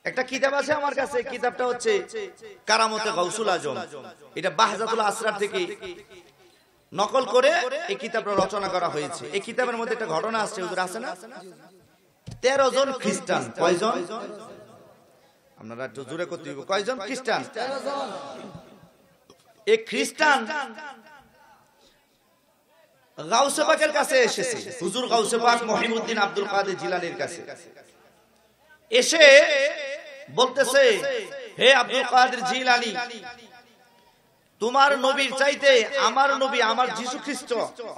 একটা কিতাব আছে আমার কাছে, কিতাবটা হচ্ছে কারামতে গাউসুল আজম। এটা বাহজাতুল আসরার থেকে নকল করে এই কিতাবটা রচনা করা হয়েছে। এই কিতাবের মধ্যে একটা ঘটনা আসছে, হুজুর আছে না? 13 জন খ্রিস্টান। কয়জন? আপনারা একটু জোরে করতে হবে, কয়জন খ্রিস্টান? 13 জন। এই খ্রিস্টান গাউসে পাকের কাছে এসেছে, হুজুর গাউসে পাক মহিউদ্দিন আব্দুল কাদের জিলানীর কাছে এসে বলতেছে, হে আব্দুল কাদের জিলানী, তোমার নবীর চাইতে আমার নবী, আমার যিশু খ্রিস্ট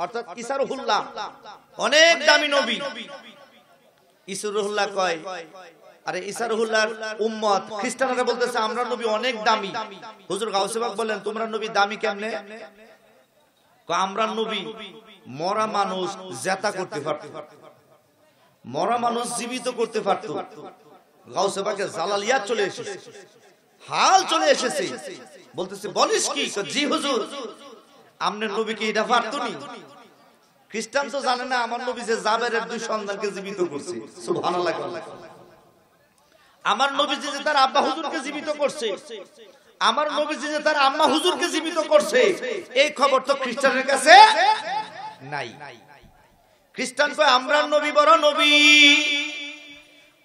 অর্থাৎ ঈসা রুহুল্লাহ অনেক দামি নবী। ঈসা রুহুল্লাহ কয়, আরে ঈসা রুহুল্লাহর উম্মত খ্রিস্টানরা বলতেছে আমরা নবী অনেক দামি। হুজুর গাউসে পাক বললেন, তোমরা নবী দামি কেমনে? আমরা নবী মরা মানুষ জেতা করতে পারত, মরা মানুষ জীবিত করতে পারত। গাউসে পাকের জালালিয়াত চলে এসেছে, হাল চলে এসেছে। বলতেছে, বলিস কি? জি হুজুর, আপনার নবী কি এটা পারতনি? খ্রিস্টান তো জানে না আমার নবী যে জাবেরের 2 সন্তানকে জীবিত করছে। সুবহানাল্লাহ। আমার নবী যে তার আব্বা হুজুরকে জীবিত করছে, আমার নবীজি যে তার আম্মা হুজুরকে জীবিত করছে, এই খবর তো খ্রিস্টানের কাছে নাই। খ্রিস্টান কয় আমরা নবী বড় নবী।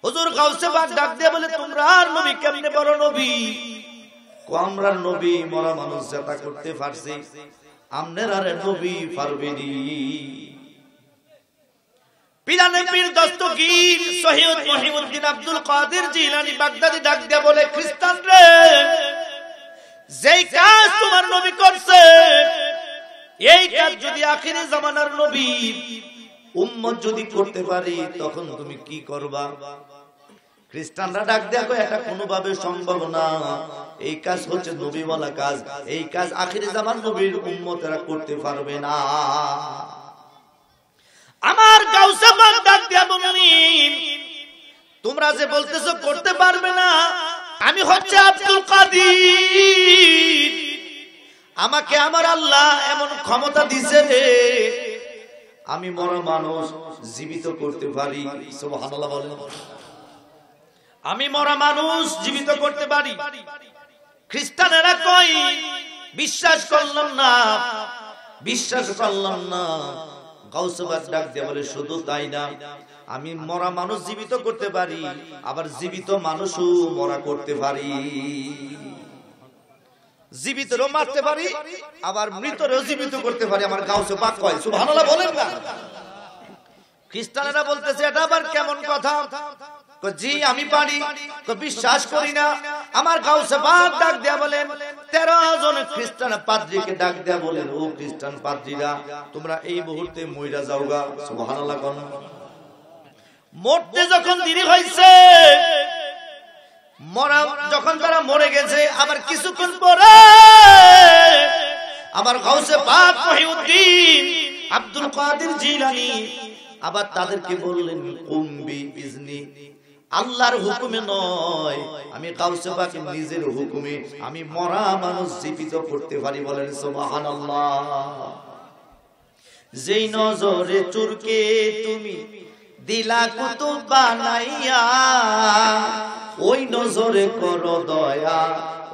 হুজুর গাউসে পাক ডাক দিয়ে বলে, তোমরা আর নবী কেমনে বড় নবী? আমরা নবী মরা মানুষ জেতা করতে পারছি, আপনারা আর নবী পারবেনি। পিরানে পীর দস্তগীর সৈয়দ মহিউদ্দিন আব্দুল কাদের জিলানী বাগদাদি ডাক দিয়ে বলে, খ্রিস্টান রে, যেই কাজ তোমার নবী করছে, এই কাজ যদি আখিরি জামানার নবী উম্মত যদি করতে পারে, তখন তুমি কি করবা? খ্রিস্টানরা ডাক দেখো, এটা কোনোভাবে সম্ভব না। এই কাজ হচ্ছে নবীওয়ালা কাজ, এই কাজ আখিরি জামান নবীর উম্মতেরা করতে পারবে না। আমার গাউসে পাক ডাক দিয়া বললেন, তোমরা যে বলতেছো করতে পারবে না, আমি হচ্ছে আব্দুল কাদের, আমাকে আমার আল্লাহ এমন ক্ষমতা দিয়েছে রে, আমি মরা মানুষ জীবিত করতে পারি। সুবহানাল্লাহ বলেন। আমি মরা মানুষ জীবিত করতে পারি। খ্রিস্টানেরা কই বিশ্বাস করলাম না, বিশ্বাস করলাম না। গাউসে পাক ডাক দিয়ে বলে, শুধু তাই না, আমি মরা মানুষ জীবিত করতে পারি, আবার জীবিত মানুষও মরা করতে পারি। জীবিতরও মারতে পারি, আবার মৃতরও জীবিত করতে পারি। আমার গাউসে পাক কয়, সুবহানাল্লাহ বলেন না। খ্রিস্টানেরা বলতেছে, এটা আবার কেমন কথা? জি আমি পারি। বিশ্বাস করি না। আমার গাউসে পাক ডাক দেয়া বলেন, 13 জন খ্রিস্টান পাদ্রীকে ডাক দেয়া বলেন, ও খ্রিস্টান পাদ্রীরা, তোমরা এই মুহূর্তে মইরা যাওগা। সুবহানাল্লাহ। মরতে যখন দেরি হয়েছে, মরা যখন তারা মরে গেছে, আবার কিছুক্ষণ পরে আমার গাউসে পাক মহিউদ্দিন আব্দুল কাদের জিলানী আবার তাদেরকে বললেন, কুম্বি ইজনি, আল্লাহর হুকুমে নয়, আমি গাউসে পাক নিজের হুকুমে আমি মরা মানুষ জীবিত করতে পারি। বলেন সুবহানাল্লাহ। যেই নজরে চুরকে তুমি দিলা কুতুব বানাইয়া, ওই নজরে করো দয়া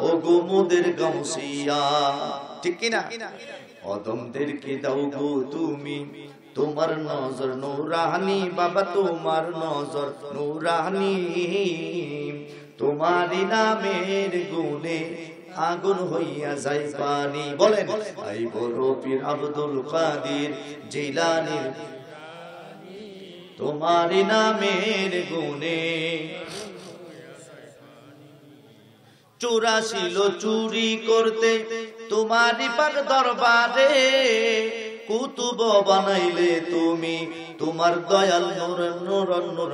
ও গোমুদের গাউসিয়া। ঠিক কিনা? অদমদেরকে দাও গো তুমি তোমার নজর নূরানি, বাবা তোমার নজর নূরানি, তোমারই নামের গুণে আগুন হইয়া যায় পানি। বলেন, আই বড় পীর আব্দুল কাদের জিলানীর তোমারই নামের গুণে 84 চুরি করতে তোমারই পাক দরবারে, কুতুব বানাইলে তুমি তোমার দয়াল নূর নূর নূর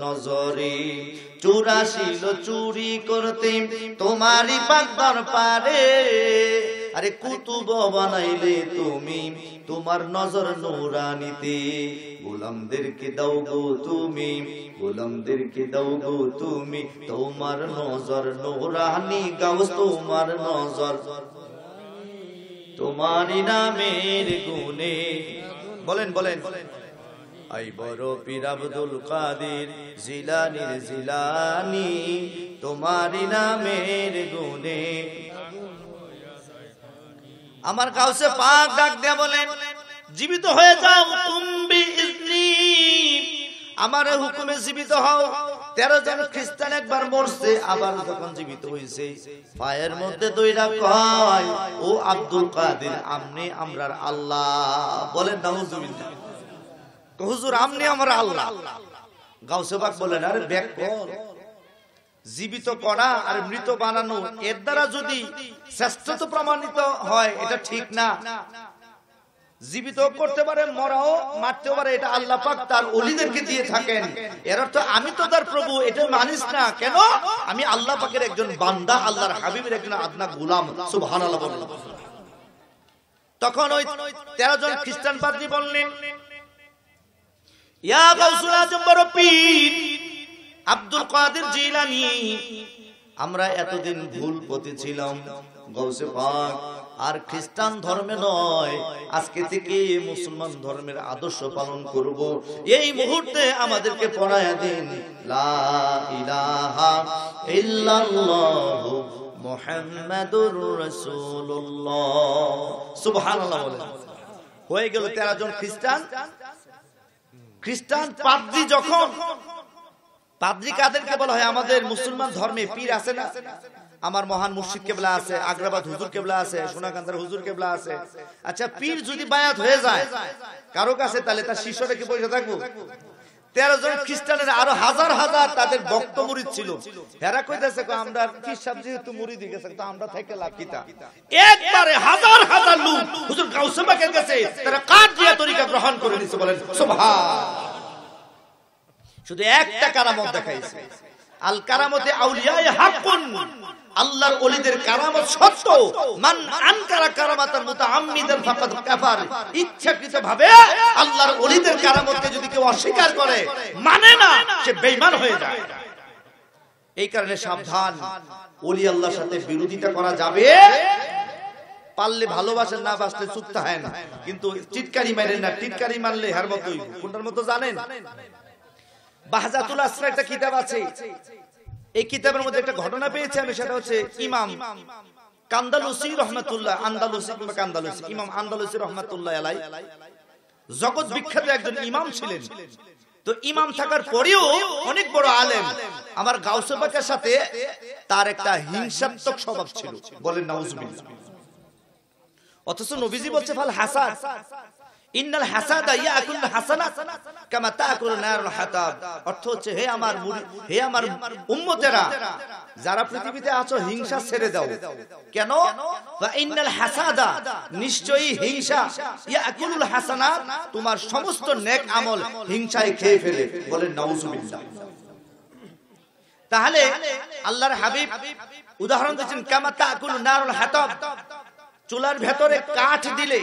নজরে। 84 চুরি করতে তোমারই পাক দরবারে, আরে কুতুব বানাইলে তুমি তোমার নজর নূরানিতে। গোলামদেরকে দাও গো তুমি, গোলামদেরকে দাও গো তুমি তোমার নজর নূরানি, গাউস তোমার নজর তোমারই নামের গুণে। বলেন বলেন, আই বড় পীর আব্দুল কাদের জিলানীর জিলানী তোমারি নামের গুণে আমার গাউসে পাক ডাক দেয়া বলেন জীবিত হয়ে যাও তুমি ইজনি আমার হুকুমে জীবিত হও 13 জন খ্রিস্টান একবার মরছে আবার যখন জীবিত হইছে পায়ের মধ্যে দইরা কয় ও আব্দুল কাদের আমনে আমরার আল্লাহ বলেন নাউজুবিল্লাহ হুজুর আমনে আমার আল্লাহ গাউসে পাক বলেন আরে ব্যাক কর জীবিত করা আর মৃত বানানো এর দ্বারা যদি শ্রেষ্ঠত্ব প্রমাণিত হয় এটা ঠিক না জীবিত করতে পারে মরাও মারতেও পারে এটা আল্লাহ পাক তার ওলিদেরকে দিয়ে থাকেন এর অর্থ আমি তো তার প্রভু এটা মানিস না কেন আমি আল্লাহ পাকের একজন বান্দা আল্লাহর হাবিবের একজন আদনা গোলাম সুবহানাল্লাহ বলেন তখন ওই 13 জন খ্রিস্টান পাদ্রী বললেন ইয়া গাউসুল আজম বড় পীর আব্দুল কাদের জিলানী আমরা এতদিন ভুল পথে ছিলাম গাউসে পাক আর খ্রিস্টান ধর্মে নয় আজকে থেকে মুসলমান ধর্মের আদর্শ পালন করব এই মুহূর্তে আমাদেরকে পড়ায়া দিন লা ইলাহা ইল্লাল্লাহু মুহাম্মাদুর রাসূলুল্লাহ সুবহানাল্লাহ বলেন হয়ে গেল 13 জন খ্রিস্টান পাদ্রী যখন পাদ্রী কাদেরকে বলা হয় আমাদের মুসলমান ধর্মে পীর আছে না আমার মহান মুর্শিদ কেবলা আছে আগ্রাবাদ হুজুর কেবলা আছে সোনাকান্দার হুজুর কেবলা আছে আচ্ছা পীর যদি বায়াত হয়ে যায় কারো কাছে তাহলে তার শিষ্যরা কি বসে থাকবো 13 জন খ্রিস্টানের আরো হাজার হাজার তাদের ভক্ত মুরিদ ছিল হেরা কইতাছে আমরা পীর সাহেব যেহেতু মুরিদ হয়ে গেছে তো আমরা থেকে লাভ কিতা একবারে হাজার হাজার লোক হুজুর গাউসে পাকের কাছে তারা কাদিয়া তরিকা গ্রহণ করে নিছে বলেন সুবহান শুধু একটা কারামত দেখাইছে আল কারামতে আউলিয়ায়ে হাক্কুন আল্লাহর ওলিদের কারামত সত্য মান আনকারা কারামাতান মুতাআম্মিদান ফাকাদ কাফার ইচ্ছাকৃতভাবে আল্লাহর ওলিদের কারামতকে যদি কেউ অস্বীকার করে মানে না সে বেঈমান হয়ে যায় এই কারণে সাবধান ওলি আল্লাহর সাথে বিরোধিতা করা যাবে পারলে ভালোবাসেন না বাসলে চুপ থাকেন না কিন্তু চিৎকারি মারেন না টিটকারি মারলে হার মতই কোনটার মতো জানেন বাহজাতুল আসরা একটা কিতাব আছে এই কিতাবের মধ্যে একটা ঘটনা পেয়েছি আমি সেটা হচ্ছে ইমাম কান্দালুসি রহমাতুল্লাহ ইমাম আন্দালুসি রহমাতুল্লাহ আলাই জগৎ বিখ্যাত একজন ইমাম ছিলেন তো ইমাম থাকার পরেও অনেক বড় আলেম আমার গাউসে পাকের সাথে তার একটা হিংসাত্মক স্বভাব ছিল বলেন নাউজুবিল্লাহ অথচ নবীজি বলছে ফাল হাসাদ ইন্নাল হাসাদা ইয়াকুল হাসানাত কামা তাকুলু নারুল হাতাব অর্থ হচ্ছে হে আমার উম্মতেরা যারা পৃথিবীতে আছো হিংসা ছেড়ে দাও কেন ফা ইন্নাল হাসাদা নিশ্চয়ই হিংসা ইয়াকুলুল হাসানাত তোমার সমস্ত নেক আমল হিংসায় খেয়ে ফেলে বলেন নাউজুবিল্লাহ তাহলে আল্লাহর হাবিব উদাহরণ দিয়েছেন কামা তাকুলু নারুল হাতাব চুলার ভেতরে কাঠ দিলে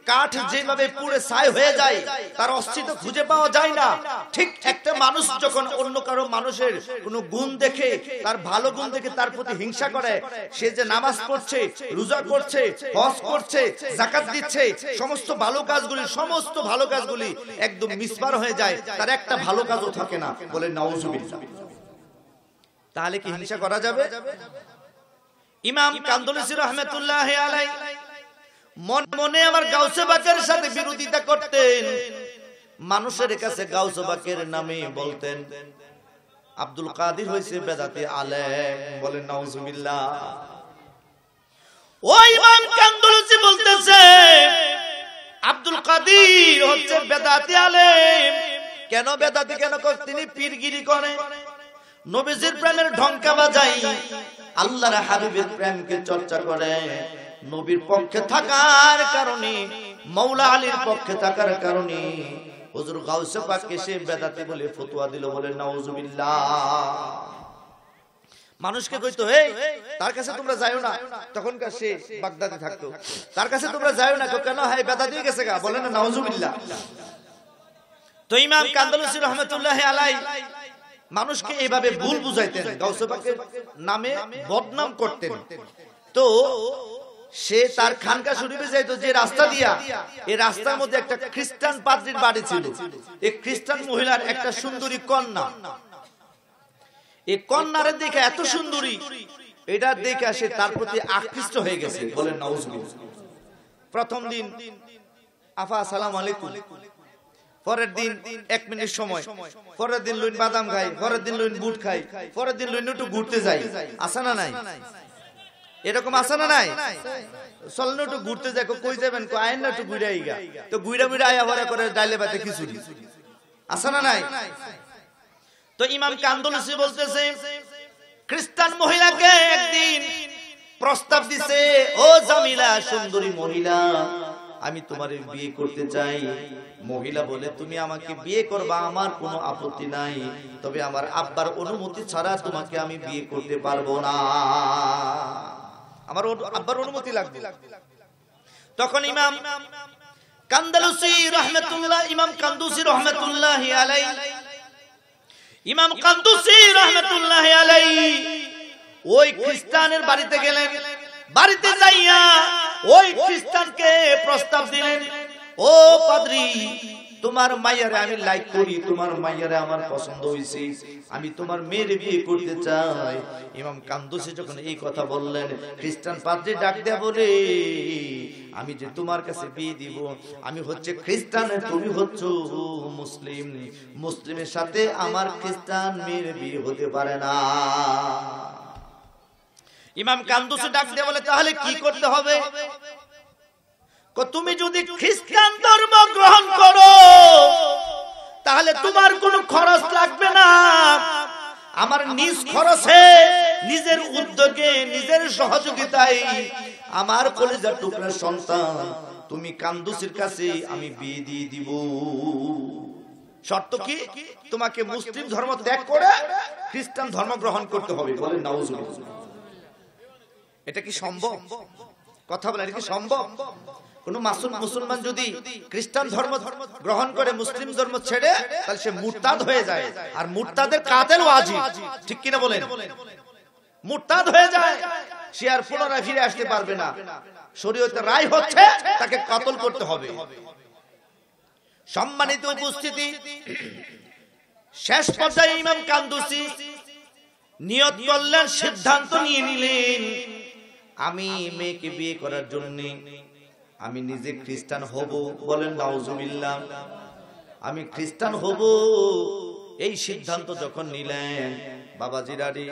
কাঠ যেভাবে পুড়ে ছাই হয়ে যায় তার অস্তিত্ব খুঁজে পাওয়া যায় না ঠিক একটা মানুষ যখন অন্য কারো মানুষের কোনো গুণ দেখে তার ভালো গুণ দেখে তার প্রতি হিংসা করে সে যে নামাজ পড়ছে রোজা করছে হজ করছে যাকাত দিচ্ছে সমস্ত ভালো কাজগুলি একদম মিসমার হয়ে যায় তার একটা ভালো কাজও থাকে না বলে নাউজুবিল্লাহ তাহলে কি হিংসা করা যাবে ইমাম কান্দলুসি রহমাতুল্লাহ আলাই মনে আমার গাউসে পাকের সাথে বিরোধিতা করতেন মানুষের কাছে গাউসে পাকের নামে বলতেন আব্দুল কাদের হইছে বেদাতি আলেম বলেন নাউজুবিল্লাহ ওই ইমাম কান্দলুসি বলতেছে আব্দুল কাদের হচ্ছে বেদাতি আলেম কেন বেদাতি কেন তিনি পীরগিরি করে নবীজির প্রেমের ঢঙ্কা বাজাই আল্লাহর হাবিবের প্রেমকে চর্চা করে নবীর পক্ষে থাকার কারণে মাওলা আলীর পক্ষে থাকার কারণে হুজুর গাউসে পাককে সে বেদাতি বলে ফতোয়া দিল বলে নাউজুবিল্লাহ মানুষকে কইতো হে তার কাছে তোমরা যাও না তখনকার সে বাগদাদে থাকতো তার কাছে তোমরা যাও না কেন হে বেদাতি গেছে গা বলে না নাউজুবিল্লাহ তো ইমাম কান্দলুসি রহমাতুল্লাহ আলাই মানুষকে এইভাবে ভুল বুঝাইতেন গাউসে পাকের নামে বদনাম করতেন তো সে তার খানকা শরীফে যাইত যে রাস্তা দিয়া, এই রাস্তার মধ্যে একটা খ্রিস্টান পাদ্রীর বাড়ি ছিল। এই খ্রিস্টান মহিলার একটা সুন্দরী কন্যা, এই কন্যার দেখে এত সুন্দরী, এটা দেখে সে তার প্রতি আকৃষ্ট হয়ে গেছে। বলেন নাউজুবিল্লাহ। প্রথম দিন আফা আসসালামু আলাইকুম, পরের দিন 1 মিনিট সময়, পরের দিন লইন বাদাম খাই, পরের দিন লইন বুট খাই, পরের দিন লইন একটু ঘুরতে যাই। আসে না নাই? এরকম আসে না নাই? চলেন একটু ঘুরতে যাই। কই যাবেন? আইন না একটু ঘুরে আইগা। তো ঘুরে ঘুরে আয়া ভরা করে ডাইলে ভাতে খিচুড়ি। আসে না নাই? তো ইমাম কান্দুলসি বলতেছে খ্রিস্টান মহিলাকে একদিন প্রস্তাব দিছে, ও জামিলা সুন্দরী মহিলা, আমি তোমার বিয়ে করতে চাই। মহিলা বলে, তুমি আমাকে বিয়ে করবা, আমার কোনো আপত্তি নাই, তবে আমার আব্বার অনুমতি ছাড়া তোমাকে আমি বিয়ে করতে পারবো না, আমার আব্বার অনুমতি লাগবে। তখন ইমাম কান্দুসি রাহমাতুল্লাহ, ইমাম কান্দুসি রাহমাতুল্লাহি আলাইহি, ইমাম কান্দুসি রাহমাতুল্লাহি আলাইহি ওই খ্রিস্টানের বাড়িতে গেলেন। বাড়িতে যাইয়া ওই খ্রিস্টানকে প্রস্তাব দিলেন, ও পাদ্রী, তোমার মাইয়ারে আমি লাইক করি, তোমার মাইয়ারে আমার পছন্দ হইছে, আমি তোমার মেয়ের বিয়ে করতে চাই। ইমাম কান্দুসি যখন এই কথা বললেন, খ্রিস্টান পাদ্রী ডাক দেয়া বলে, আমি যে তোমার কাছে বিয়ে দিব, আমি হচ্ছে খ্রিস্টান, তুমি হচ্ছে মুসলিম, মুসলিমের সাথে আমার খ্রিস্টান মেয়ের বিয়ে হতে পারে না। ইমাম কান্দুসি ডাক দিয়ে বলে, তাহলে কি করতে হবে? তুমি যদি খ্রিস্টান ধর্ম গ্রহণ করো তাহলে তোমার কোনো খরচ লাগবে না, আমার নিজ খরচে, নিজের উদ্যোগে, নিজের সহযোগিতায় আমার কলেজার টুকরার সন্তান তুমি কান্দুসির কাছে আমি বিয়ে দিয়ে দিব। শর্ত কি? তোমাকে মুসলিম ধর্ম ত্যাগ করে খ্রিস্টান ধর্ম গ্রহণ করতে হবে। বলেন নাউজুবিল্লাহ। এটা কি সম্ভব? কথা বলে, এটা কি সম্ভব? কোন মুসলমান যদি খ্রিস্টান ধর্ম গ্রহণ করে মুসলিম ধর্ম ছেড়ে, তাহলে সে মুরতাদ হয়ে যায়, আর মুরতাদের কাতেল ওয়াজিব। ঠিক কিনা বলেন? মুরতাদ হয়ে যায়, সে আর পুনরায় ফিরে আসতে পারবে না। শরীয়তের রায় হচ্ছে তাকে কতল করতে হবে। সম্মানিত উপস্থিতি, শেষ পর্যায়ে ইমাম কান্দুসি নিয়ত করলেন, সিদ্ধান্ত নিয়ে নিলেন, আমি মেয়েকে বিয়ে করার জন্য আমি নিজে খ্রিস্টান হব। বলেন নাউজুবিল্লাহ। আমি খ্রিস্টান হব, এই সিদ্ধান্ত যখন নিলেন বাবাজিরারি,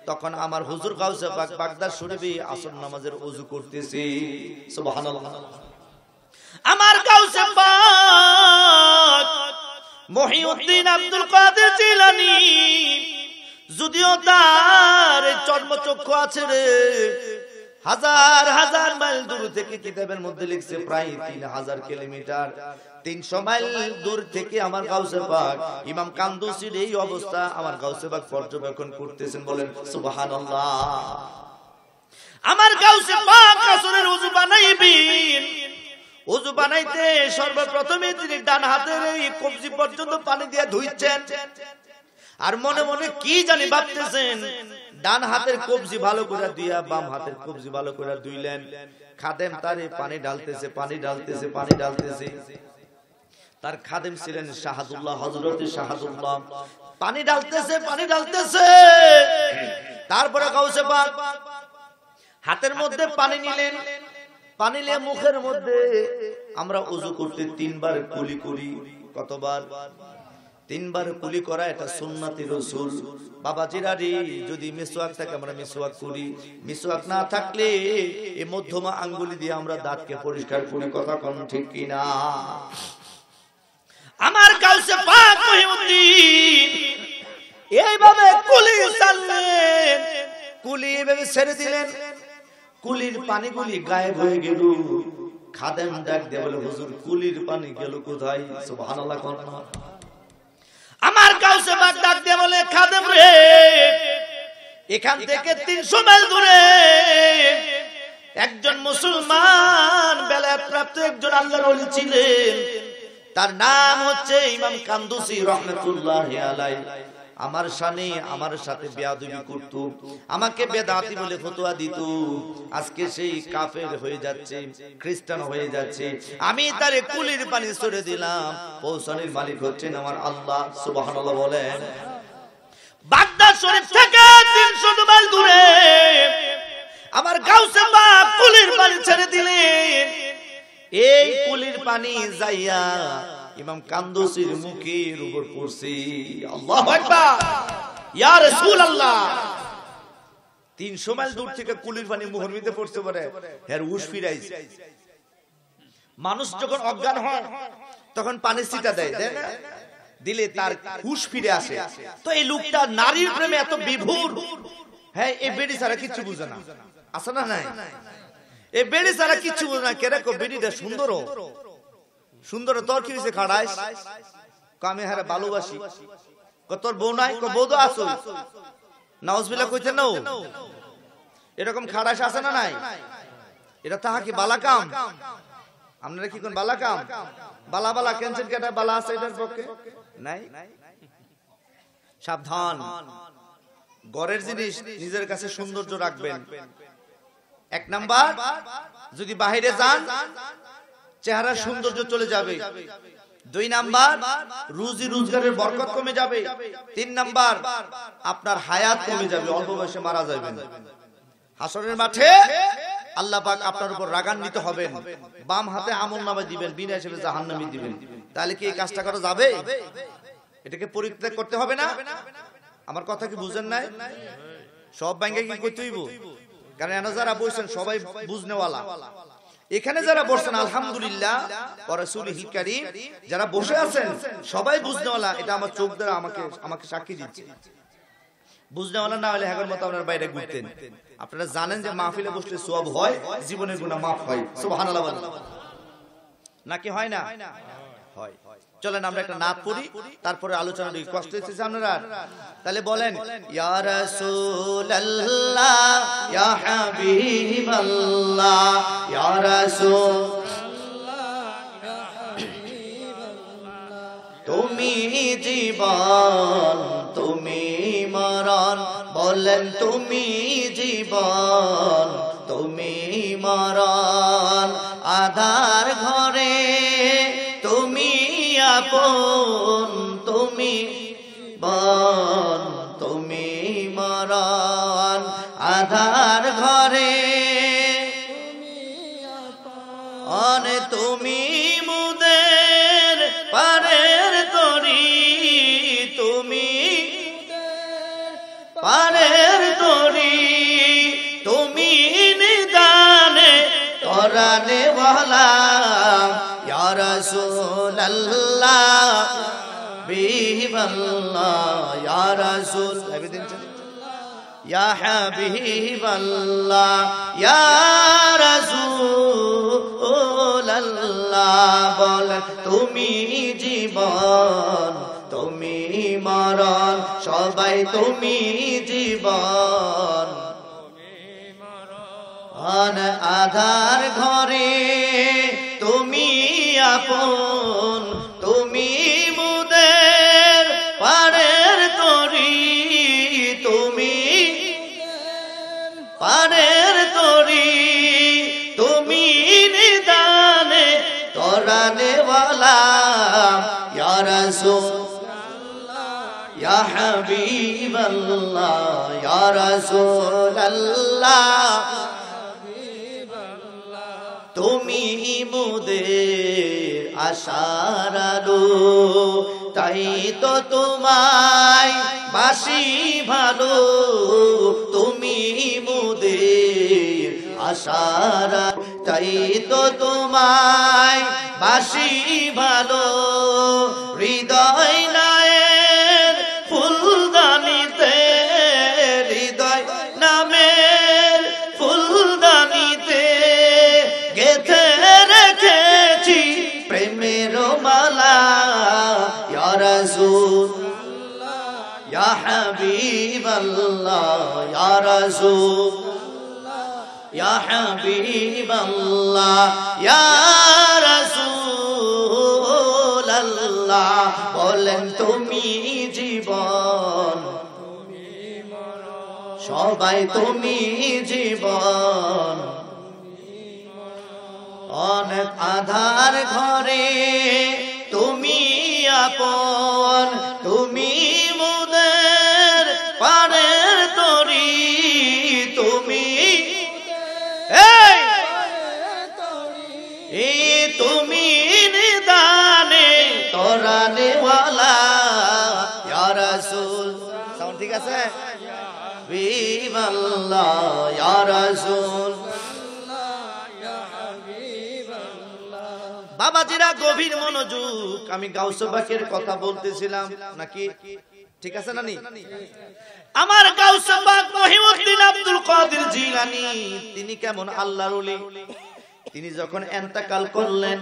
তখন আমার হুজুর গাউসে পাক বাগদাদ শরীফে আসর নামাজের ওযু করতেছে। সুবহানাল্লাহ। আমার গাউসে পাক মহিউদ্দিন আব্দুল কাদের জিলানী, যদিও তার চর্মচক্ষু আছে রে, হাজার হাজার মাইল দূর থেকে কিতাবের মধ্যে লিখছে প্রায় 3000 কিলোমিটার, 300 মাইল দূর থেকে আমার গাউসে পাক ইমাম কান্দুসির এই অবস্থা আমার গাউসে পাক পর্যবেক্ষণ করতেছেন। বলেন সুবহানাল্লাহ। আমার গাউসে পাক আসরের ওযু বানাইবেন, ওযু বানাইতে সর্বপ্রথমে তিনি ডান হাতের এই কবজি পর্যন্ত পানি দিয়ে ধুইছেন, আর মনে মনে কি জানি ভাবতেছেন। ডান হাতের কবজি ভালো করে দিয়া বাম হাতের কবজি ভালো করে ধুইলেন। খাদেম তারে পানি ঢালতেছে, পানি ঢালতেছে, পানি ঢালতেছে। তার খাদেম ছিলেন শাহাদুল্লাহ, হযরতে শাহাদুল্লাহ। পানি ঢালতেছে, পানি ঢালতেছে। তারপরে গাউসে পাক হাতের মধ্যে পানি নিলেন, পানি নিয়ে মুখের মধ্যে, আমরা ওযু করতে 3 বার কুলি করি। কতবার? 3 বার কুলি করা, এটা সুন্নাতে রাসূল। বাবাজিরারি, যদি মিসওয়াক থাকে আমরা মিসওয়াক করি, মিসওয়াক না থাকলে এই মধ্যমা আঙ্গুলি দিয়ে আমরা দাঁতকে পরিষ্কার করি। কথা কোন ঠিক কিনা? আমার গাউসে পাক মহিউদ্দিন এইভাবে কুলি চাললেন, কুলি এইভাবে ছেড়ে দিলেন, কুলির পানিগুলি গায়েব হয়ে গেল। খাদেম ডাক দিয়ে বলে, হুজুর কুলির পানি গেল কোথায়? সুবহানাল্লাহ। আমার গাউসে পাক ডাক দিয়ে বলে, খাদেম রে, এখান থেকে 300 মাইল দূরে একজন মুসলমান বেলায়েত প্রাপ্ত একজন আল্লাহর ওলি ছিলেন, তার নাম হচ্ছে ইমাম কান্দুসি রাহমাতুল্লাহি আলাইহি। আমার শানে আমার সাথে বেয়াদবি করত, আমাকে বেদাতি বলে ফতোয়া দিত। আজকে সেই কাফের হয়ে যাচ্ছে, খ্রিস্টান হয়ে যাচ্ছে। আমি তারে কুলির পানি ছড়ে দিলাম। পৌঁছানোর মালিক হচ্ছেন আমার আল্লাহ। সুবহানাল্লাহ বলেন। বাগদাদ শরীফ থেকে 300 মাইল দূরে আমার গাউসে পাক কুলির পানি ছেড়ে দিলেন। এই কুলির পানি যাইয়া ইমাম কান্দুসির মুখের উপর পড়ছে। আল্লাহু আকবার, ইয়া রাসূলুল্লাহ। 300 মাইল দূর থেকে কুলির পানি মুখের মধ্যে পড়তে পারে, এর হুশ ফিরাইছে। মানুষ যখন অজ্ঞান হয় তখন পানি ছিটা দেয়, তাই না? দিলে তার হুশ ফিরে আসে। তো এই লোকটা নারীর প্রেমে এত বিভোর, হ্যাঁ এই বেডি ছাড়া কিছু বুঝে না, আছে না নাই? এই বেডি ছাড়া কিছু বুঝে না। কেরকম বেডিটা সুন্দর, সুন্দর। তোর কি হয়েছে খাড়াইস? আমি হারে ভালোবাসি। তোর বউ নাই? বউ তো আসো। নাউজুবিল্লাহ কইতে নাও, এরকম খাড়াইস আছে না নাই? এটা তাহা কি বালা কাম? আপনারা কি কোন বালা কাম? বালা বালা ক্যান্সেল কেটা বালা আছে এটার পক্ষে নাই। সাবধান, ঘরের জিনিস নিজের কাছে সৌন্দর্য রাখবেন। 1 নাম্বার, যদি বাইরে যান চেহারার সৌন্দর্য চলে যাবে। 2 নাম্বার, রুজি রোজগারের বরকত কমে যাবে। 3 নাম্বার, আপনার হায়াত কমে যাবে, অল্প বয়সে মারা যাবেন। হাসরের মাঠে আল্লাহ পাক আপনার উপর রাগান্বিত হবেন। বাম হাতে আমলনামা দিবেন, বিনা হিসেবে জাহান্নামী দিবেন। তাহলে কি এই কাজটা করা যাবে? এটাকে পরিত্যাগ করতে হবে না? আমার কথা কি বুঝেন নাই? সব ব্যাংকে কি করতে হইব? কারণ এখানে যারা বসছেন সবাই বুঝনেওয়ালা। এখানে যারা বসছেন আলহামদুলিল্লাহ ওয়া রাসূলিল কারীম, যারা বসে আছেন সবাই বুঝনেওয়ালা। এটা আমার চোখ দ্বারা আমাকে সাক্ষী দিচ্ছে। বুঝনেওয়ালা না হলে হেগের মতো আপনারা বাইরে ঘুরতেন। আপনারা জানেন যে মাহফিলে বসলে সওয়াব হয়, জীবনের গুনাহ মাফ হয়। সুবহানাল্লাহ বলেন। নাকি হয় না? হয়। চলেন আমরা একটা নাত পড়ি, তারপরে আলোচনা করি। কষ্ট হচ্ছে আপনারা? তাহলে বলেন, ইয়া রাসূলুল্লাহ ইয়া হাবিবাল্লাহ ইয়া রাসূলুল্লাহ ইয়া হাবিবাল্লাহ, তুমি জীবন তুমি মরণ। বলেন তুমি জীবন তুমি মরণ। আধার ঘরে তুমি আপন, তুমি বন তুমি মরণ। আধার ঘরে তুমি মুদের পারের তরি, তুমি পারের তরি, তুমি নিদানে তরানে ওয়ালা। ইয়া রাসূলুল্লাহ হাবিবাল্লাহ ইয়া রাসূল, ইয়া হাবিবাল্লাহ ইয়া রাসূলুল্লাহ। বলেন তুমি জীবন তুমি মরণ। সবাই তুমি জীবন আধার ঘরে তুমি আপন, তুমি মুদের পারের তরি, তুমি পারের তরি, তুমি নিদানে তরানে ওয়ালা। ইয়া রাসূলুল্লাহ ইয়া হাবিবাল্লাহ ইয়া রাসূলুল্লাহ, তুমি মোদের আশার আলো। তাই তো তোমায় বাসি ভালো, তুমি মোদের আশার আলো। তাই তো তোমায় বাসি ভালো। হৃদয় নায়ের ফুলদানিতে, হৃদয় নামের ফুলদানিতে গেথে রেখেছি প্রেমের মালা। ইয়া রাসূলুল্লাহ ইয়া হাবিবাল্লাহ ইয়া রাসূলুল্লাহ ইয়া হাবিবাল্লাহ ইয়া রাসূলুল্লাহ। বলেন তুমি জীবন সবাই তুমি জীবন অনেক আধার ঘরে তুমি আপন তুমি মোদের পারের তরি তুমি তুমি নিদানে তোরানে ওয়ালা ইয়া রাসূল সাউন্ড ঠিক আছে হাবিবাল্লাহ ইয়া রাসূল বাবাজিরা গভীর মনোযোগ আমি গাউসে পাকের কথা বলতেছিলাম নাকি ঠিক আছে নানি আমার গাউসে পাক মহিউদ্দিন আব্দুল কাদের জিলানী তিনি কেমন আল্লাহর ওলি তিনি যখন ইন্তেকাল করলেন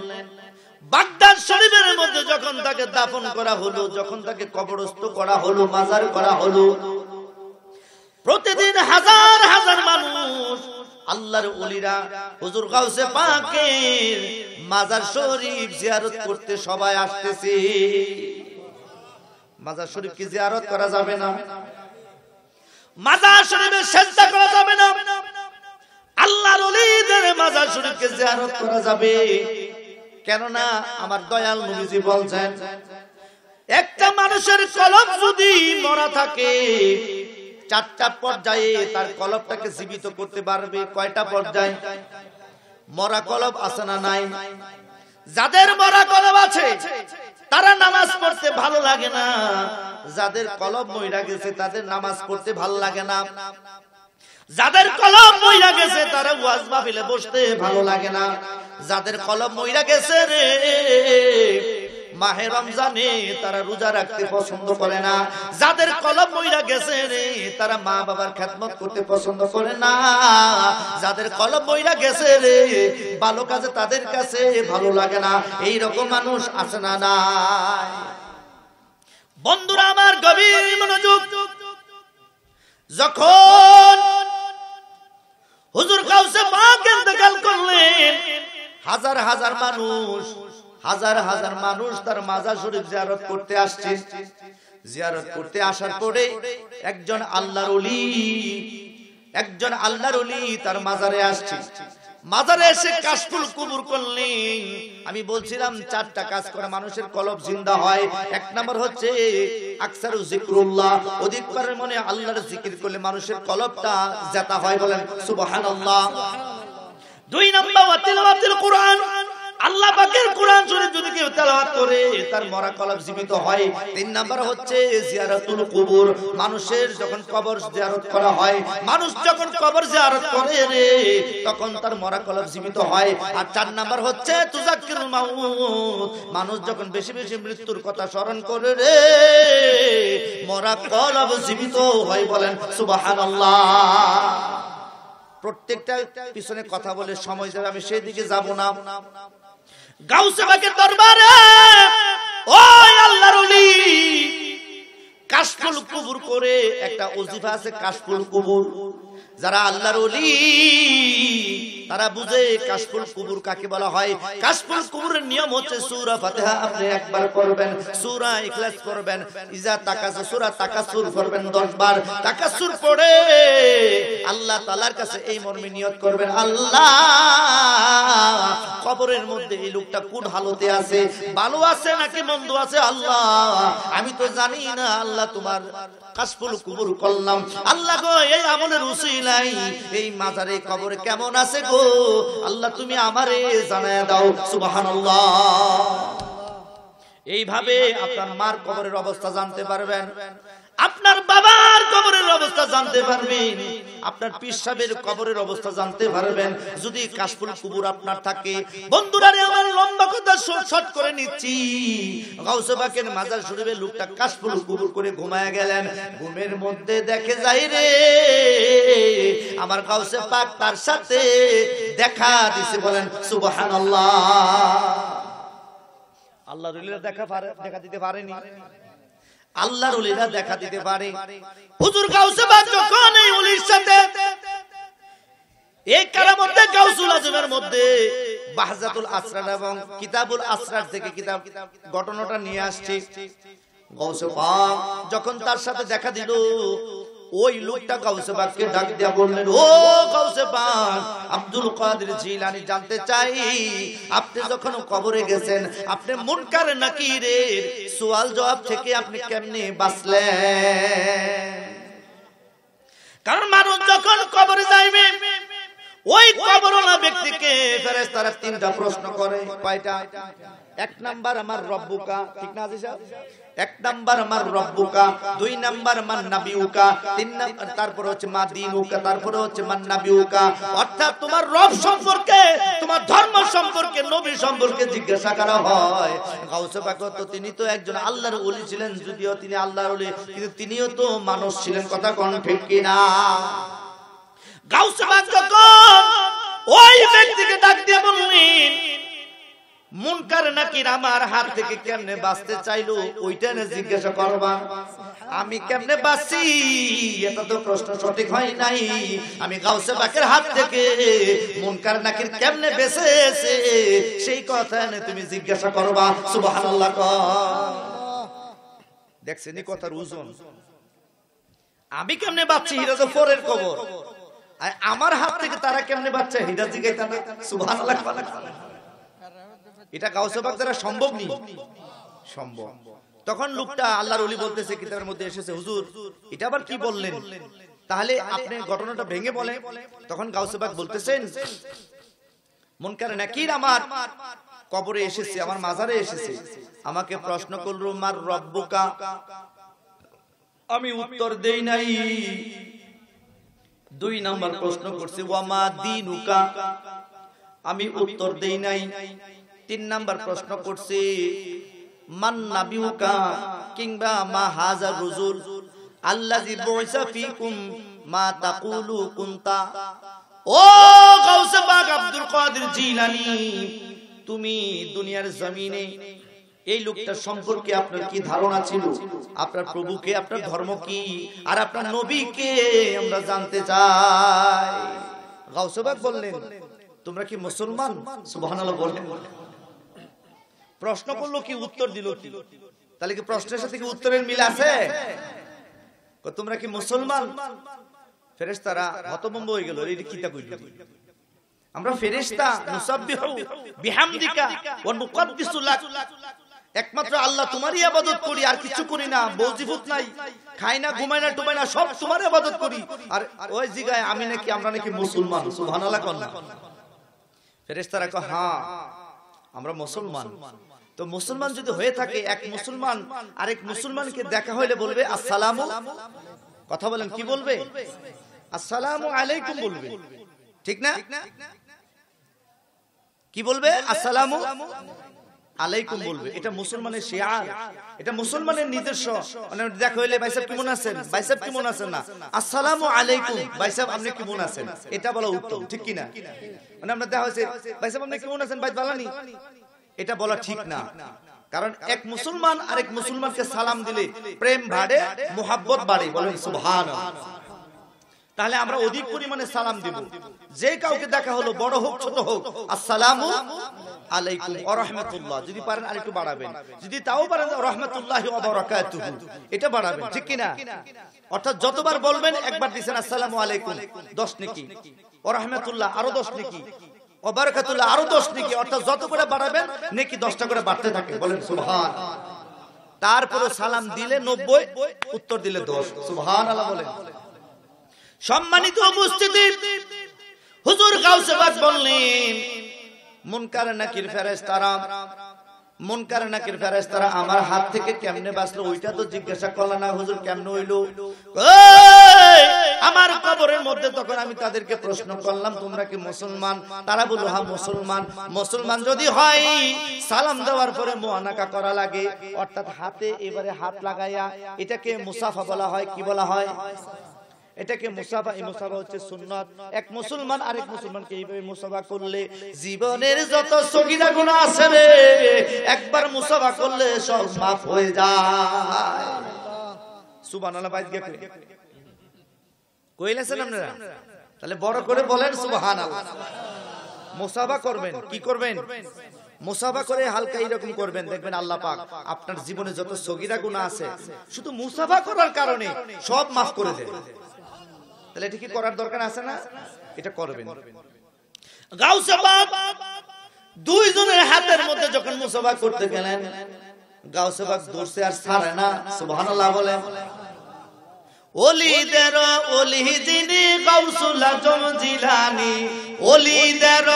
বাগদাদ শরীফের মধ্যে যখন তাকে দাফন করা হলো যখন তাকে কবরস্থ করা হলো মাজার করা হলো প্রতিদিন হাজার হাজার মানুষ আল্লাহর ওলিরা হুজুর গাউসে পাকের মাজার শরীফ জিয়ারত করতে সবাই আসতেছে মাজার শরীফ কি জিয়ারত করা যাবে না মাজার শরীফে সিজদা করা যাবে না আল্লাহর ওলিদের মাজার শরীফকে জিয়ারত করা যাবে কেন না আমার দয়াল নবীজি বলেন একটা মানুষের কলব যদি মরা থাকে চারটা পর্যায়ে তার কলবটাকে জীবিত করতে পারবে কয়টা পর্যায় মরা কলব আছে না নাই যাদের মরা কলব আছে তারা নামাজ পড়তে ভালো লাগে না যাদের কলব মইরা গেছে তাদের নামাজ পড়তে ভালো লাগে না যাদের কলব মইরা গেছে তারা ওয়াজ মাহফিলে বসতে ভালো লাগে না যাদের কলব মইরা গেছে রে মাহে রমজানে তারা রোজা রাখতে পছন্দ করে না যাদের কলব মইরা গেছে রে তারা মা বাবার খেদমত করতে পছন্দ করে না যাদের কলব মইরা গেছে রে ভালো কাজে তাদের কাছে ভালো লাগে না এই রকম মানুষ আছে না নাই বন্ধুরা আমার গভীর মনোযোগ যখন হুজুর গাউসে পাক ইন্তেকাল করলেন হাজার হাজার মানুষ তার মাজার শরীফ জিয়ারত করতে আসছে জিয়ারত করতে আসার পরে একজন আল্লাহর ওলি তার মাজারে আসছে মাজারে এসে কাশফুল কুবুর করলেন আমি বলছিলাম চারটা কাজ করে মানুষের কলব জিন্দা হয় এক নাম্বার হচ্ছে আকসারু যিকরুল্লাহ অধিক করে মনে আল্লাহর জিকির করলে মানুষের কলবটা জেতা হয় বলেন সুবহানাল্লাহ দুই নাম্বার তিলাওয়াতুল কুরআন আল্লাহ পাকের কোরআন শরীফ যদি কেউ তেলাওয়াত করে তার মরা কলব জীবিত হয় তিন নাম্বার হচ্ছে জিয়ারাতুল কুবুর মানুষের যখন কবর জিয়ারত করা হয় মানুষ যখন কবর জিয়ারত করে রে তখন তার মরা কলব জীবিত হয় আর চার নাম্বার হচ্ছে তুযাক্কিরুল মাউত মানুষ যখন বেশি বেশি মৃত্যুর কথা স্মরণ করে রে মরা কলব জীবিত হয় বলেন সুবহানাল্লাহ প্রত্যেকটা পিছনে কথা বলে সময় যাবে আমি সেই দিকে যাব না গাউসে পাকের দরবারে ওই আল্লাহর ওলি কাশফুল কুবুর করে একটা ওজিফা আছে কাশফুল কুবুর যারা আল্লাহর ওলি তারা বুঝে কাশফুল কুবুর কাকে বলা হয় কাশফুল কুবুরের নিয়ম হচ্ছে সূরা ফাতিহা আপনি একবার পড়বেন সূরা ইখলাস পড়বেন ইজা তাকাসুর সূরা তাকাসুর পড়বেন 10 বার তাকাসুর পড়ে আল্লাহ তাআলার কাছে এই মর্মে নিয়ত করবেন আল্লাহ কবরের মধ্যে এই লোকটা কোন হালতে আছে ভালো আছে নাকি মন্দ আছে আল্লাহ আমি তো জানি না আল্লাহ তোমার কাশফুল কুবুর করলাম আল্লাহ গো এই আমলের উসিলাই এই মাজারে কবরে কেমন আছে গো আল্লাহ তুমি আমারে জানায়া দাও সুবহানাল্লাহ এইভাবে আপনার মার কবরের অবস্থা জানতে পারবেন আপনার বাবার কবরের অবস্থা জানতে পারবেন আপনার পীর সাহেবের কবরের অবস্থা জানতে পারবেন যদি কাশফুল কুবুর আপনার থাকে বন্ধুরা রে আমার লম্বা কথা শর্ট করে নিচ্ছি গাউসে পাকের মাজার শরীফে লোকটা কাশফুল কুবুর করে ঘুমায়া গেলেন ঘুমের মধ্যে দেখে যাই রে আমার গাউসে পাক তার সাথে দেখা দিছে বলেন সুবহানাল্লাহ আল্লাহর ওলিরা দেখা দিতে পারেনি আল্লাহর ওলিরা দেখা দিতে পারে হুজুর গাউসে পাক যখন এই ওলির সাথে এই কারামতে গাউসুল আজমের মধ্যে বাহজাতুল আসরার এবং কিতাবুল আসরার থেকে কিতাব ঘটনাটা নিয়ে আসছে গাউসে পাক যখন তার সাথে দেখা দিল ওই লোকটা গাউসে পাককে ডাক দিয়া বললেন, ও গাউসে পাক আব্দুল কাদের জিলানী, জানতে চাই আপনি যখন কবরে গেছেন আপনি মুনকার নাকিরের সওয়াল জবাব থেকে আপনি কেমনে বাঁচলেন? কারণ মানুষ যখন কবরে যাইবে ওই কবরওয়ালা ব্যক্তিকে ফেরেশতারা তিনটা প্রশ্ন করে। কয়টা? এক নাম্বার আমার রব্বুকা, ঠিক না আছে স্যার? এক নাম্বার আমার রব্বুকা, দুই নাম্বার মান নাবিউকা, তিন নাম্বার তারপর হচ্ছে মা দিনুকা, তারপরে হচ্ছে মান নাবিউকা। অর্থাৎ তোমার রব সম্পর্কে, তোমার ধর্ম সম্পর্কে, নবী সম্পর্কে জিজ্ঞাসা করা হয়। গাউসে পাক তো তিনি তো একজন আল্লাহর ওলি ছিলেন, যদিও তিনি আল্লাহর ওলি কিন্তু তিনিও তো মানুষ ছিলেন। কথা কোন ঠিক কিনা? গাউসে পাক যখন ওই ব্যক্তিকে ডাক দিয়ে বললেন, মুনকার নাকির আমার হাত থেকে কেমনে বাঁচতে চাইলো ওইটা না জিজ্ঞাসা করবা। আমি কেমনে বাঁচি এটা তো প্রশ্ন সঠিক হয় নাই। আমি গাউসে পাকের হাত থেকে মুনকার নাকির কেমনে বেঁচেছে সেই কথা না তুমি জিজ্ঞাসা করবা। সুবহানাল্লাহ। দেখছেন এই কথার ওজন? আমি কেমনে বাঁচি এটা তো পরের খবর, আমার হাত থেকে তারা কেমনে বাঁচছে এটা জিজ্ঞাসা না। সুবহানাল্লাহ। এটা গাউসে পাক দ্বারা সম্ভব নেই, সম্ভব। তখন লোকটা আল্লাহর ওলি বলতেছে, কিতাবের মধ্যে এসেছে, হুজুর এটা আবার কি বললেন? তাহলে আপনি ঘটনাটা ভেঙে বলেন। তখন গাউসে পাক বলতেছেন, মুনকার নাকির আমার কবরে এসেছে, আমার মাজারে এসেছে, আমাকে প্রশ্ন করলো মার রব্বুকা, আমি উত্তর দেই নাই। দুই নাম্বার প্রশ্ন করছে ওয়া মা দিনুকা, আমি উত্তর দেই নাই। তিন নাম্বার প্রশ্ন করছে মান নাবিউকা, কিংবা মা হাযার রাসূল আল্লাযী বুইসা ফীকুম মা তাকুলু কুনতা। ও গাউসে পাক আব্দুল কাদের জিলানী, তুমি দুনিয়ার জমিনে এই লোকটার সম্পর্কে আপনার কি ধারণা ছিল? আপনার প্রভুকে, আপনার ধর্ম কি, আর আপনার নবীকে আমরা জানতে চাই। গাউসে পাক বললেন, তোমরা কি মুসলমান? সুবহানাল্লাহ বললেন। প্রশ্ন করলো কি, উত্তর দিল কি? তাহলে কি প্রশ্নের সাথে কি উত্তরের মিল আছে? তোমরা কি মুসলমান? ফেরেশতারা হতভম্ব হয়ে গেল, এটা কিতা কইল? আমরা ফেরেশতা, নুসাব্বিহু বিহামদিকা ওয়া নুকদ্দিসু লাক, একমাত্র আল্লাহ তোমারই ইবাদত করি, আর কিছু করি না। বউজিফুত নাই, খাই না, ঘুমাই না, টুমাই না, সব তোমার ইবাদত করি। আর ওই জিগায় আমি নাকি, আমরা নাকি মুসলমান। সুবহানাল্লাহ। ফেরেশতারা কয়, হ্যাঁ আমরা মুসলমান। তো মুসলমান যদি হয়ে থাকে, এক মুসলমান আরেক মুসলমানকে দেখা হইলে বলবে আসসালামু, কথা বলেন কি বলবে? আসসালামু আলাইকুম বলবে, ঠিক না? কি বলবে? আসসালামু আলাইকুম বলবে। এটা মুসলমানের শিয়ার, এটা মুসলমানের নিজস্ব। মানে দেখা হইলে ভাই সাহেব কেমন আছেন, ভাই সাহেব কেমন আছেন না, আসসালামু আলাইকুম ভাই সাহেব আপনি কেমন আছেন, এটা বলা উত্তম, ঠিক কি না? মানে আমরা দেখা হয়েছে ভাই সাহেব আপনি কেমন আছেন, ভাই বালানি, এটা বলা ঠিক না। কারণ এক মুসলমান আরেক মুসলমানকে সালাম দিলে প্রেম বাড়ে, মুহাব্বত বাড়ে। বলেন সুবহানাল্লাহ। তাহলে আমরা অধিক পরিমাণে সালাম দিব। যে কাউকে দেখা হলো, বড় হোক ছোট হোক, আসসালামু আলাইকুম ওয়া রাহমাতুল্লাহ, যদি পারেন আরেকটু বাড়াবেন, যদি তাও পারেন রাহমাতুল্লাহি ওয়া বারাকাতুহু, এটা বাড়াবেন, ঠিক কি না? অর্থাৎ যতবার বলবেন, একবার দিবেন আসসালামু আলাইকুম 10 নেকি, ওয়া রাহমাতুল্লাহ আরো 10 নেকি, ওয়া বারাকাতুল্লাহ আরো 10 নেকি। অর্থাৎ যত করে বাড়াবেন নেকি 10টা করে বাড়তে থাকে। বলেন সুবহানাল্লাহ। তারপরে সালাম দিলে 90, উত্তর দিলে 10। সুবহানাল্লাহ বলেন। সম্মানিত উপস্থিতি, হুজুর গাউসে পাক বললেন, মুনকার নাকির ফেরেশতারা, মুনকার নাকির ফেরেশতারা আমার হাত থেকে কেমনে বাঁচলো ওইটা তো জিজ্ঞাসা করল না। হুজুর কেমনে হইলো? আমার কবরের মধ্যে তখন আমি তাদেরকে প্রশ্ন করলাম, তোমরা কি মুসলমান? তারা বলল হ্যাঁ মুসলমান। মুসলমান যদি হয়, সালাম দেওয়ার পরে মুআনাকা করা লাগে, অর্থাৎ হাতে এবারে হাত লাগাইয়া, এটাকে মুসাফা বলা হয়। কি বলা হয়? এটাকে মুসাফা। এই মুসাফা হচ্ছে সুন্নাত। এক মুসলমান আরেক মুসলমানকে এইভাবে মুসাফা করলে জীবনের যত সগীরা গুনাহ আছে রে, একবার মুসাফা করলে সব মাফ হয়ে যায়। সুবহানাল্লাহ। বাইত গেছে কইলেছেন আপনারা? তাহলে বড় করে বলেন সুবহানাল্লাহ। মুসাফা করবেন, কি করবেন? মুসাফা করে হালকা এরকম করবেন, দেখবেন আল্লাহ পাক আপনার জীবনে যত সগীরা গুনাহ আছে শুধু মুসাফা করার কারণে সব মাফ করে দেন। তাহলে এটা কি করার দরকার আছে না? এটা করবেন। গাউসে পাক দুইজনের হাতের মধ্যে যখন মুসাফা করতে গেলেন, গাউসে পাক দৌড়ছে আর ছাড়ে না। সুবহানাল্লাহ বলেন। ওলিদের ওলি যিনি গাউসুল আজম জিলানী, ওলিদের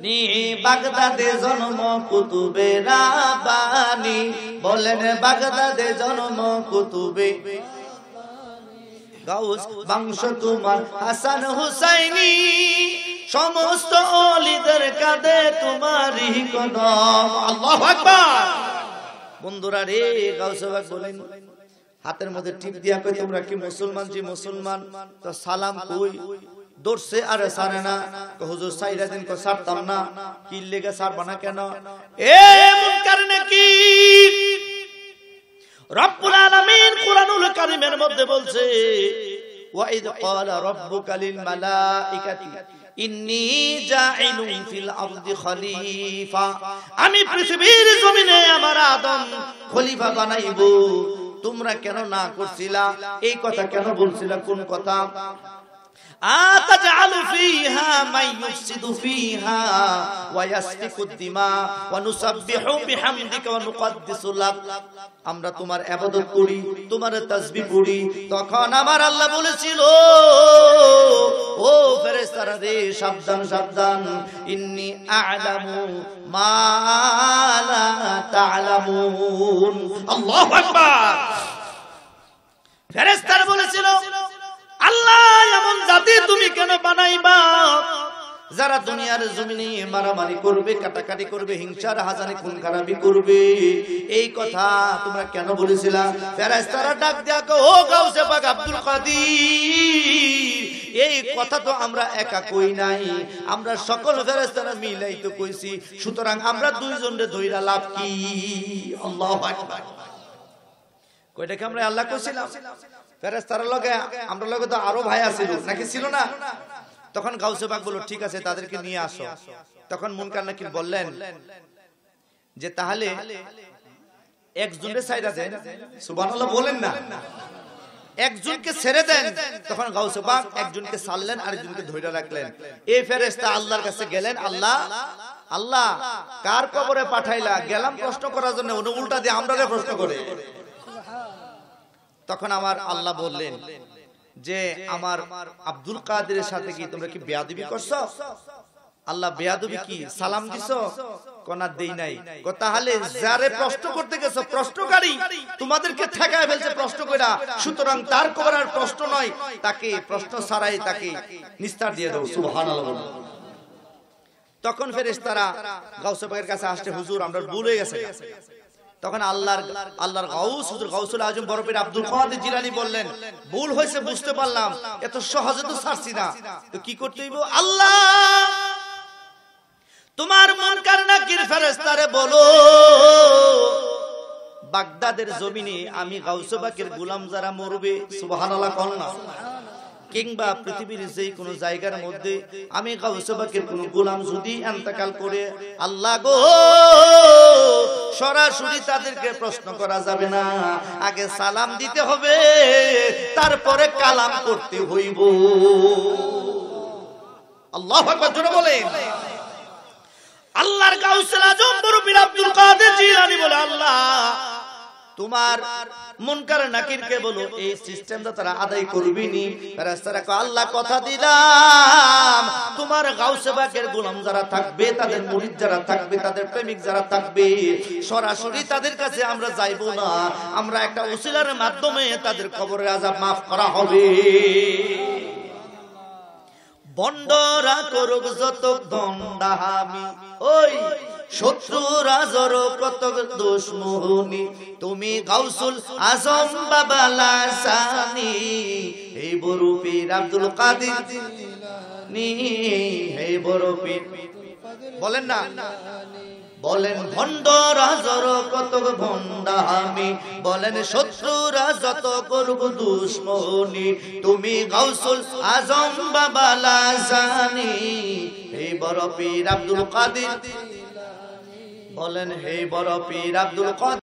নি বাগদাদে জন্ম কুতুবে রাব্বানী, বলেন বাগদাদে জন্ম কুতুবে গাউস বংশ তোমার হাসান হুসাইনি, সমস্ত ওলিদের কাঁধে তোমারই কদম। আল্লাহু আকবার। বন্ধুরা রে, গাউসে পাক বলেন হাতের মধ্যে টিপ দিয়া কই তোমরা কি মুসলমান? জি মুসলমান। তো সালাম কই? দৌড়ছে আর ছাড়ে না। হুজুর সাইরা দিন কো ছাড়তাম না। কি লেগে ছাড়বা না কেন? এ মুনকার নাকির, রব্বুল আলামিন কুরআনুল কারীমের মধ্যে বলছে ওয়া ইয ক্বালা রাব্বুকা লিল মালাইকাতি ইন্নী জাইলুন ফিল আরদি খলিফা, আমি পৃথিবীর জমিনে আমার আদম খলিফা বানাইবো। তোমরা কেন না করছিলা? এই কথা কেন বলছিলা? কোন কথা? আতাজআলু ফিহা মান ইউফসিদু ফিহা ওয়া ইয়াসফিকু দিমা ওয়া নুসাব্বিহু বিহামদিকা ওয়া নুকদ্দিসু লাক, আমরা তোমার ইবাদত করি, তোমার তাসবিহ পড়ি। তখন আমার আল্লাহ বলেছিল, ও ফেরেশতারা রে, সাবধান সাবধান, ইন্নী আ'লামু মা লা তা'লামুন। আল্লাহু আকবার। ফেরেশতারা বলেছিল, আল্লাহ এমন জাতি তুমি কেন বানাইবা যারা দুনিয়ার জমিনে মারামারি করবে, কাটাকাটি করবে, হিংসার হাজানি খুন খারাপি করবে? এই কথা তোমরা কেন বলেছিলা? ফেরেশতারা ডাক দিয়া কো, ও গাউসে পাক আব্দুল কাদির, এই কথা তো আমরা একা কই নাই, আমরা সকল ফেরেশতারা মিলাই তো কইছি। সুতরাং আমরা দুইজনে ধইরা লাভ কি? আল্লাহু আকবার। কয়টাকে আমরা আল্লাহ কইছিলাম? ফেরেশতার লগে আমরা লগে তো আরো ভাই আছিল নাকি, ছিল না? তখন গাউসে পাক বলল, ঠিক আছে তাদেরকে নিয়ে আসো। তখন মুনকার নাকির বললেন যে তাহলে একজনকে ছাইরা দেন। সুবহানাল্লাহ বলেন না, একজনকে ছেড়ে দেন। তখন গাউসে পাক একজনকে ছাড়লেন, আরেকজনকে ধইরা রাখলেন। এই ফেরেশতা আল্লাহর কাছে গেলেন, আল্লাহ আল্লাহ কার কবরে পাঠাইলা? গেলাম প্রশ্ন করার জন্য, উল্টা দিয়ে আমরারে প্রশ্ন করে। তখন আমার আল্লাহ বললেন যে আমার আব্দুল কাদেরের সাথে কি তোমরা কি বেয়াদবি করছো? আল্লাহ বেয়াদবি কি সালাম দিছো? কোনা দেই নাই। তাহলে যারে প্রশ্ন করতে গেছো প্রশ্নকারী তোমাদেরকে ঠেকায় ফেলছে প্রশ্ন কইরা, সুতরাং তার কবরের প্রশ্ন নয়, তাকে প্রশ্ন ছাড়াই তাকে নিস্তার দিয়ে দাও। সুবহানাল্লাহ। তখন ফেরেশতারা গাউসে পাকের কাছে আসছে, হুজুর আমরা ভুল হয়ে গেছে। তখন আল্লাহর গাউস হুজুর গাউসুল আজম বরফের আব্দুল কাদের জিলানী বললেন, ভুল হয়েছে বুঝতে পারলাম, এত সহজে তো ছাড়ছি না, তো কি করতে হইব? আল্লাহ তোমার মুনকার নাকির ফেরেশতারে বলো বাগদাদের জমিনে আমি গাউসে পাকের গোলাম যারা মরবে, সুবহানাল্লাহ কোন না, কিংবা পৃথিবীর যে কোনো জায়গার মধ্যে আমি গাউসে পাকের কোন গোলাম যদি ইন্তেকাল করে, আল্লাহ গো সরাসরি তাদেরকে প্রশ্ন করা যাবে না, আগে সালাম দিতে হবে, তারপরে কালাম করতে হইব। আল্লাহু আকবার জোরে বলেন। আল্লাহর গাউসুল আজম বরফির আব্দুল কাদের জিলানী বলে, আল্লাহ তোমার মুনকার নাকিরকে বলো এই সিস্টেমটা তারা আদায় করবিনি। ফেরেশতারা কয়, আল্লাহ কথা দিলাম তোমার গাউসে পাকের গোলাম যারা থাকবে, তাদের মুরিদ যারা থাকবে, তাদের প্রেমিক যারা থাকবে, সরাসরি তাদের কাছে আমরা যাইব না, আমরা একটা উসিলার মাধ্যমে তাদের কবরের আযাব maaf করা হবে। বন্ডরা করুক যত দণ্ডামি, ওই শত্রুরা জড়ো কত দুশমনি, তুমি গাউসুল আজম বাবা লাসানি, হে বড় পীর আব্দুল কাদের জিলানী, হে বড় পীর বলেন না, বলেন ভণ্ডরা জড় কত ভণ্ডামি, বলেন শত্রুরা যত করুক দুশ্মনী, তুমি গাউসুল আজম বাবা লাজানি, হে বড় পীর আব্দুল কাদের, বলেন হে বড় পীর আব্দুল কাদের।